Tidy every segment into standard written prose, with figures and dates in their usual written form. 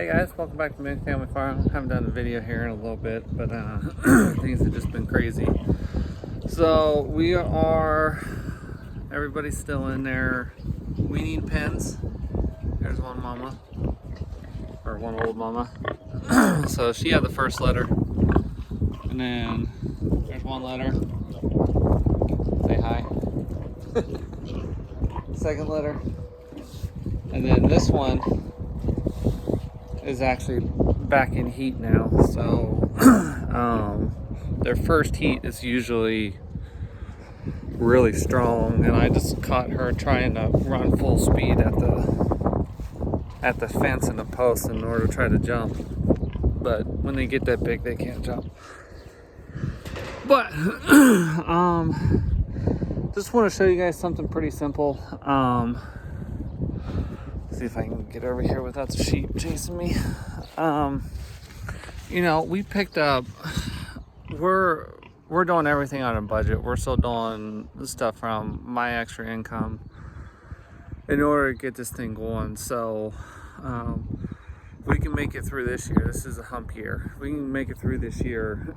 Hey guys, welcome back to Main Family Farm. Haven't done a video here in a little bit, but things have just been crazy. So everybody's still in their weaning pens. There's one mama, or one old mama. So she had the first litter, and then there's one litter. Say hi. Second litter, and then this one is actually back in heat now. So their first heat is usually really strong, and I just caught her trying to run full speed at the fence and the post in order to try to jump. But when they get that big, they can't jump. But just want to show you guys something pretty simple. See if I can get over here without the sheep chasing me. We picked up, we're doing everything on a budget. We're still doing stuff from my extra income in order to get this thing going. So we can make it through this year. This is a hump year. We can make it through this year.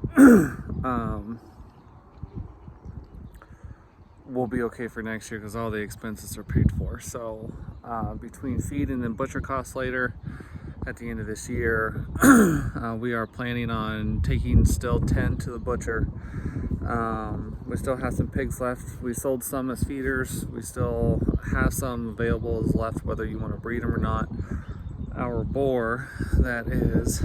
We'll be okay for next year because all the expenses are paid for. So between feed and then butcher costs later at the end of this year, we are planning on taking still 10 to the butcher. We still have some pigs left. We sold some as feeders. We still have some available as left, whether you want to breed them or not. Our boar that is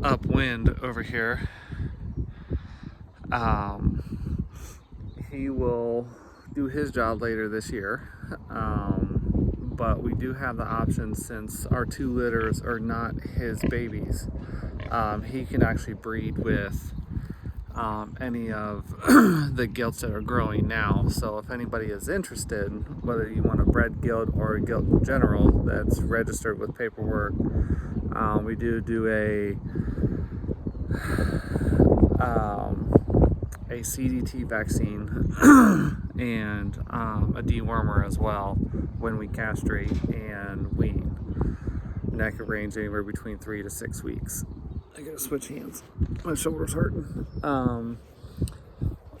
upwind over here, he will do his job later this year, but we do have the option, since our 2 litters are not his babies. He can actually breed with any of the gilts that are growing now. So if anybody is interested, whether you want a bred gilt or a gilt in general that's registered with paperwork, we do a CDT vaccine and a dewormer as well when we castrate and wean. And that could range anywhere between 3 to 6 weeks. I gotta switch hands. My shoulder's hurting.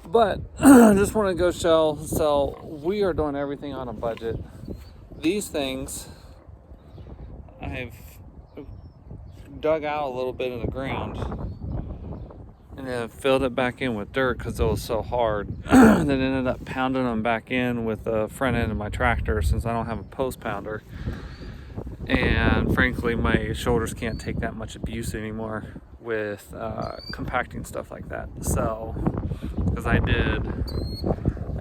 But I just want to go show. So we are doing everything on a budget. These things I've dug out a little bit of the ground and then filled it back in with dirt because it was so hard. And then ended up pounding them back in with the front end of my tractor, since I don't have a post pounder. And frankly, my shoulders can't take that much abuse anymore with compacting stuff like that. So, because I did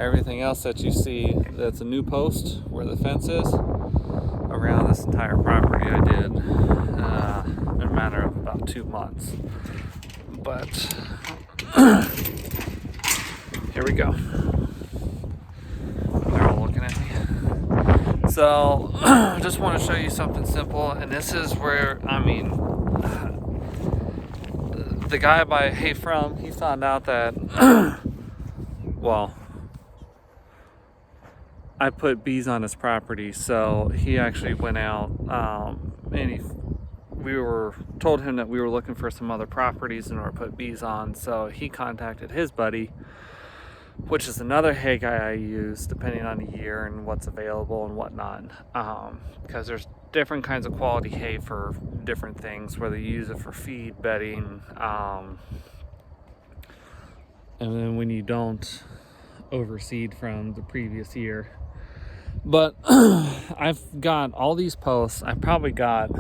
everything else that you see that's a new post where the fence is around this entire property, I did in a matter of about 2 months. But here we go. They're all looking at me. So just want to show you something simple, and this is where, the guy I buy hay from, he found out that well, I put bees on his property. So he actually went out and we were told him that we were looking for some other properties in order to put bees on. So he contacted his buddy, which is another hay guy I use depending on the year and what's available and whatnot, because there's different kinds of quality hay for different things, whether you use it for feed, bedding, and then when you don't overseed from the previous year. But I've got all these posts. I probably got,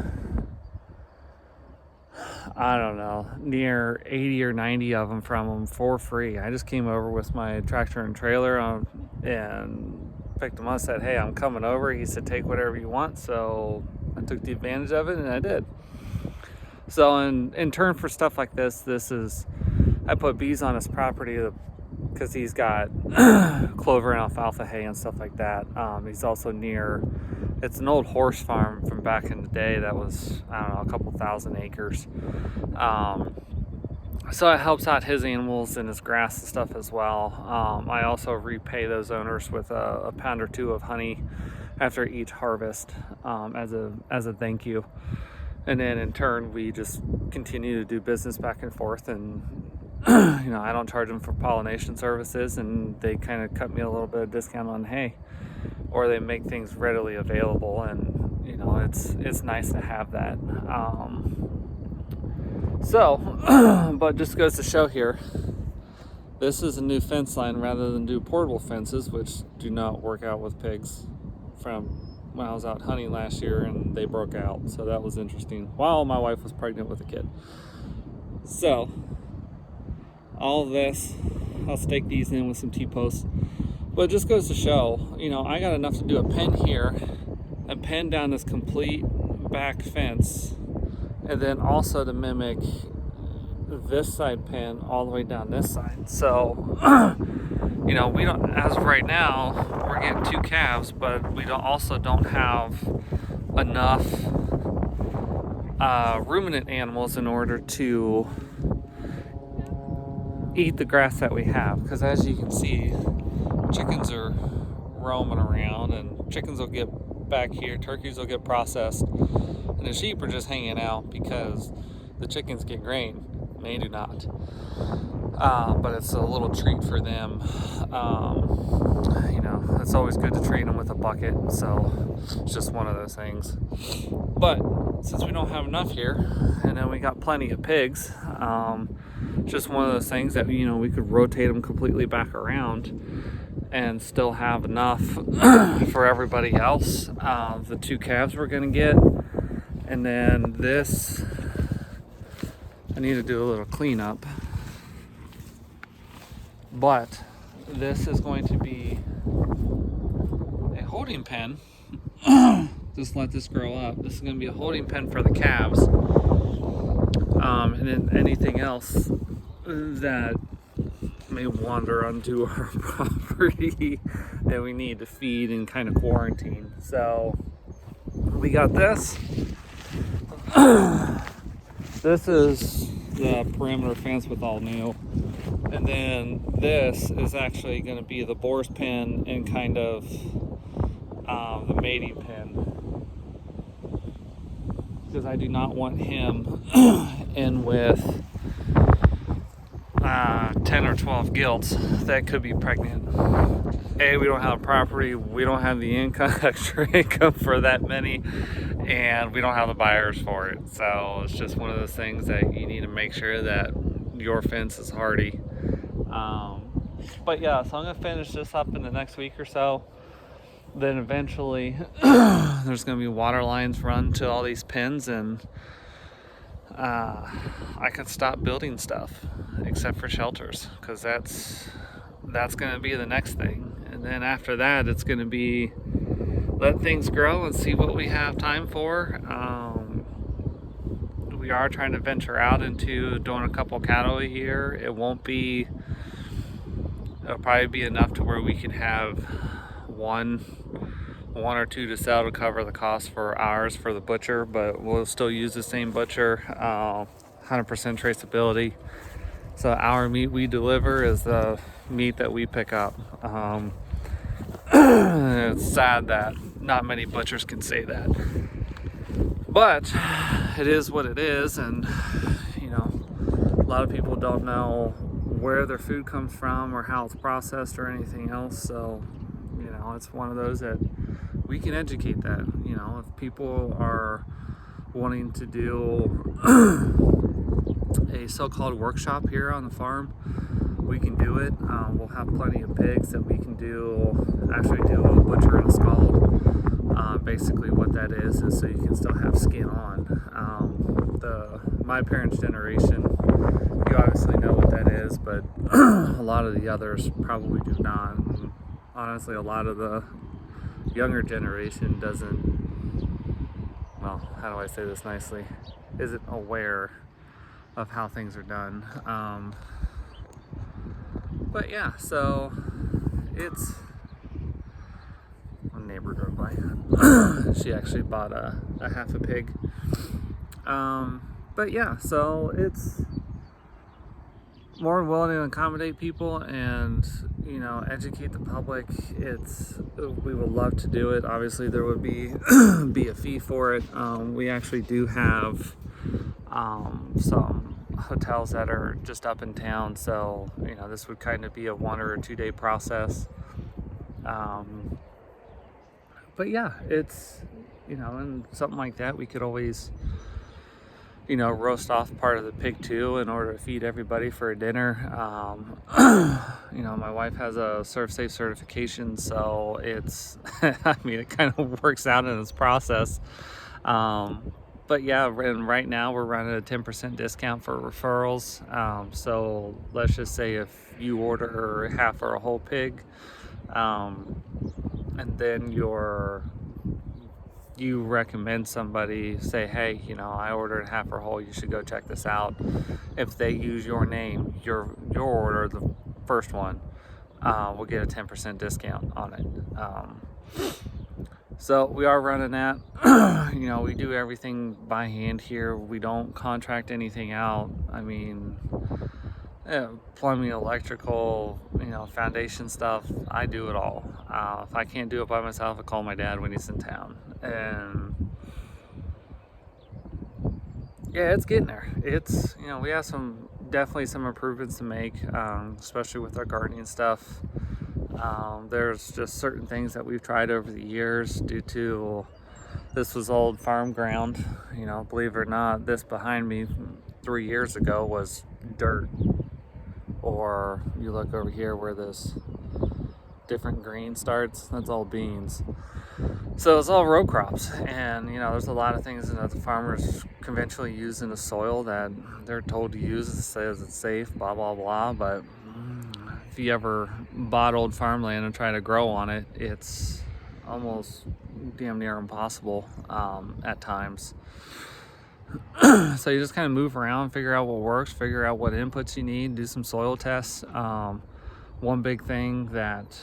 I don't know, near 80 or 90 of them from them for free. I just came over with my tractor and trailer and picked them up, said, hey, I'm coming over. He said, take whatever you want. So I took the advantage of it, and I did. So in turn for stuff like this, I put bees on his property because he's got clover and alfalfa hay and stuff like that. He's also near, it's an old horse farm from back in the day that was, I don't know, a couple thousand acres. So it helps out his animals and his grass and stuff as well. I also repay those owners with a pound or two of honey after each harvest, as a thank you. And then in turn, we just continue to do business back and forth. And I don't charge them for pollination services, and they kind of cut me a little bit of discount on hay, or they make things readily available. And it's nice to have that. But just goes to show here, this is a new fence line rather than do portable fences, which do not work out with pigs, from when I was out hunting last year and they broke out. So that was interesting while my wife was pregnant with a kid. So all of this, I'll stake these in with some T-posts. But it just goes to show, I got enough to do a pen here, a pen down this complete back fence, and then also to mimic this side pen all the way down this side. So we don't, as of right now, we're getting 2 calves, but we also don't have enough ruminant animals in order to eat the grass that we have. Because as you can see, chickens are roaming around, and chickens will get back here, turkeys will get processed, and the sheep are just hanging out because the chickens get grain. They do not. But it's a little treat for them. It's always good to treat them with a bucket, so it's just one of those things. But since we don't have enough here, and then we got plenty of pigs, just one of those things that we could rotate them completely back around and still have enough for everybody else. The 2 calves we're gonna get, and then this, I need to do a little cleanup, but this is going to be a holding pen. Just let this grow up. This is going to be a holding pen for the calves, and then anything else that may wander onto our property that we need to feed and kind of quarantine. So we got this. This is the perimeter fence with all new, and then this is actually going to be the boar's pen and kind of the mating pen, because I do not want him in with 10 or 12 gilts that could be pregnant. We don't have property, we don't have the extra income for that many, and we don't have the buyers for it. So it's just one of those things that you need to make sure that your fence is hardy. But yeah, so I'm gonna finish this up in the next week or so. Then eventually there's gonna be water lines run to all these pens, and I can stop building stuff except for shelters, because that's gonna be the next thing. And then after that, it's gonna be let things grow and see what we have time for. We are trying to venture out into doing a couple cattle a year. It'll probably be enough to where we can have one or two to sell to cover the cost for ours for the butcher, but we'll still use the same butcher, 100% traceability. So our meat we deliver is the meat that we pick up. It's sad that not many butchers can say that, but it is what it is. And a lot of people don't know where their food comes from or how it's processed or anything else. So it's one of those that we can educate that. If people are wanting to do a so-called workshop here on the farm, we can do it. We'll have plenty of pigs that we can actually do a butcher and a scald. Basically what that is so you can still have skin on. My parents' generation, you obviously know what that is, but a lot of the others probably do not. And honestly, a lot of the younger generation how do I say this nicely, isn't aware of how things are done. But yeah, so it's a neighbor drove by. She actually bought a half a pig. But yeah, so it's more willing to accommodate people, and educate the public. We would love to do it. Obviously, there would be be a fee for it. We actually do have some hotels that are just up in town, so this would kind of be a 1 or 2 day process. But yeah, it's and something like that, we could always roast off part of the pig too in order to feed everybody for a dinner. My wife has a Serve Safe certification, so it's it kind of works out in its process. But yeah, and right now we're running a 10% discount for referrals. So let's just say if you order half or a whole pig, and then you recommend somebody, say, hey, I ordered half or whole, you should go check this out. If they use your name, your order, the first one, we'll get a 10% discount on it. So we are running that. We do everything by hand here. We don't contract anything out. Plumbing, electrical, foundation stuff, I do it all. If I can't do it by myself, I call my dad when he's in town. And yeah, it's getting there. It's, we have definitely some improvements to make, especially with our gardening stuff. There's just certain things that we've tried over the years due to this was old farm ground. Believe it or not, this behind me 3 years ago was dirt. Or you look over here where this different green starts, that's all beans. So it's all row crops, and there's a lot of things that the farmers conventionally use in the soil that they're told to use. It says it's safe, blah blah blah, but if you ever bought old farmland and try to grow on it, it's almost damn near impossible at times. So you just kind of move around, figure out what works, figure out what inputs you need, do some soil tests. One big thing that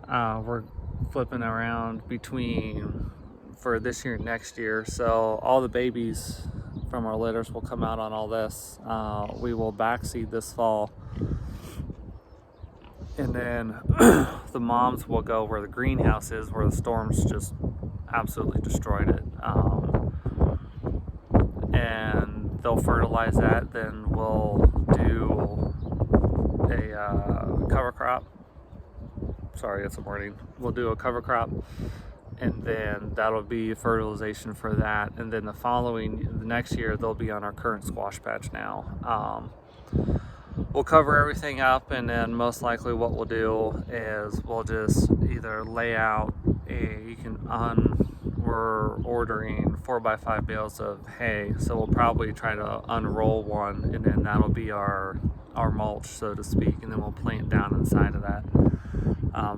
we're flipping around between for this year and next year, so all the babies from our litters will come out on all this. We will backseed this fall, and then the moms will go where the greenhouse is, where the storms just absolutely destroyed it. And they'll fertilize that. Then we'll do a cover crop. Sorry, it's a morning. We'll do a cover crop, and then that'll be fertilization for that. And then the next year, they'll be on our current squash patch now. We'll cover everything up, and then most likely what we'll do is we'll just either lay out we're ordering 4x5 bales of hay, so we'll probably try to unroll one, and then that'll be our mulch, so to speak, and then we'll plant down inside of that.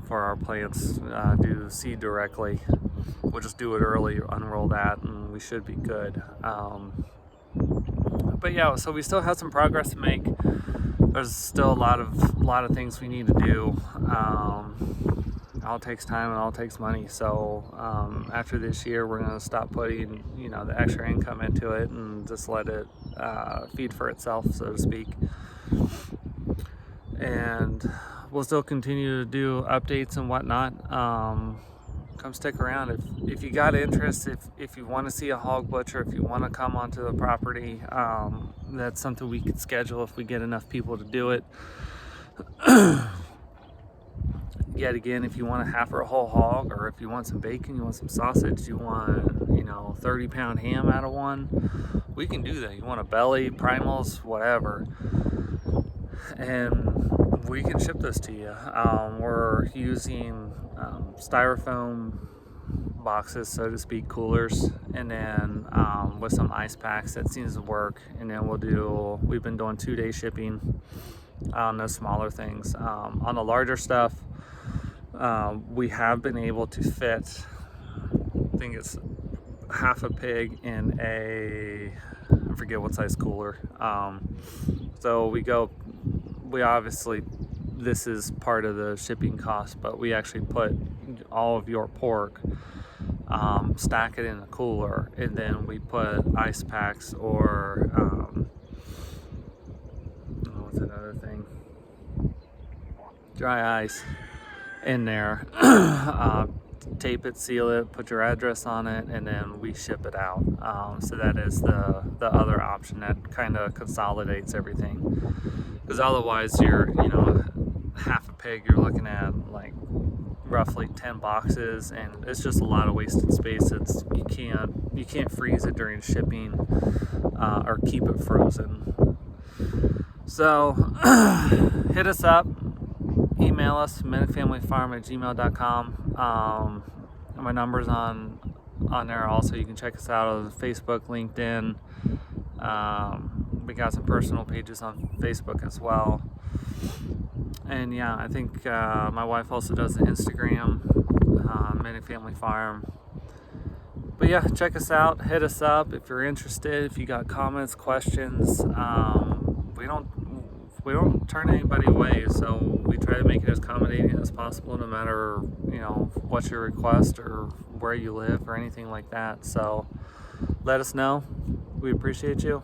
For our plants, do seed directly. We'll just do it early, unroll that, and we should be good. But yeah, so we still have some progress to make. There's still a lot of things we need to do. It all takes time and it all takes money. So after this year, we're going to stop putting the extra income into it and just let it feed for itself, so to speak. And we'll still continue to do updates and whatnot. Come stick around if you got interest. If you want to see a hog butcher, if you want to come onto the property, that's something we could schedule if we get enough people to do it. Yet again, if you want a half or a whole hog, or if you want some bacon, you want some sausage, you want 30-pound ham out of one, we can do that. You want a belly, primals, whatever, and we can ship this to you. We're using styrofoam boxes, so to speak, coolers, and then with some ice packs. That seems to work. And then we've been doing 2-day shipping on the smaller things. On the larger stuff, we have been able to fit, I think it's half a pig in I forget what size cooler. So we obviously, this is part of the shipping cost, but we actually put all of your pork, stack it in a cooler, and then we put ice packs or what's another thing? dry ice in there. Tape it, seal it, put your address on it, and then we ship it out. So that is the other option that kind of consolidates everything, because otherwise you're, you know, half a pig, you're looking at like roughly 10 boxes, and it's just a lot of wasted space. It's you can't freeze it during shipping or keep it frozen. So hit us up, email us, minutefamilyfarm@gmail.com. My number's on there also. You can check us out on Facebook, LinkedIn. We got some personal pages on Facebook as well. And yeah, I think my wife also does the Instagram, Minute Family Farm. But yeah, check us out, hit us up if you're interested, if you got comments, questions. We don't turn anybody away, so we try to make it as accommodating as possible, no matter, you know, what your request or where you live or anything like that. So let us know. We appreciate you.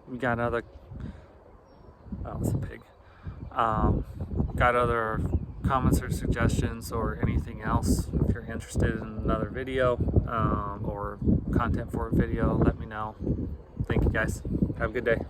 We got other, oh, it's a pig. Got other comments or suggestions or anything else, if you're interested in another video or content for a video, let me know. Thank you guys. Have a good day.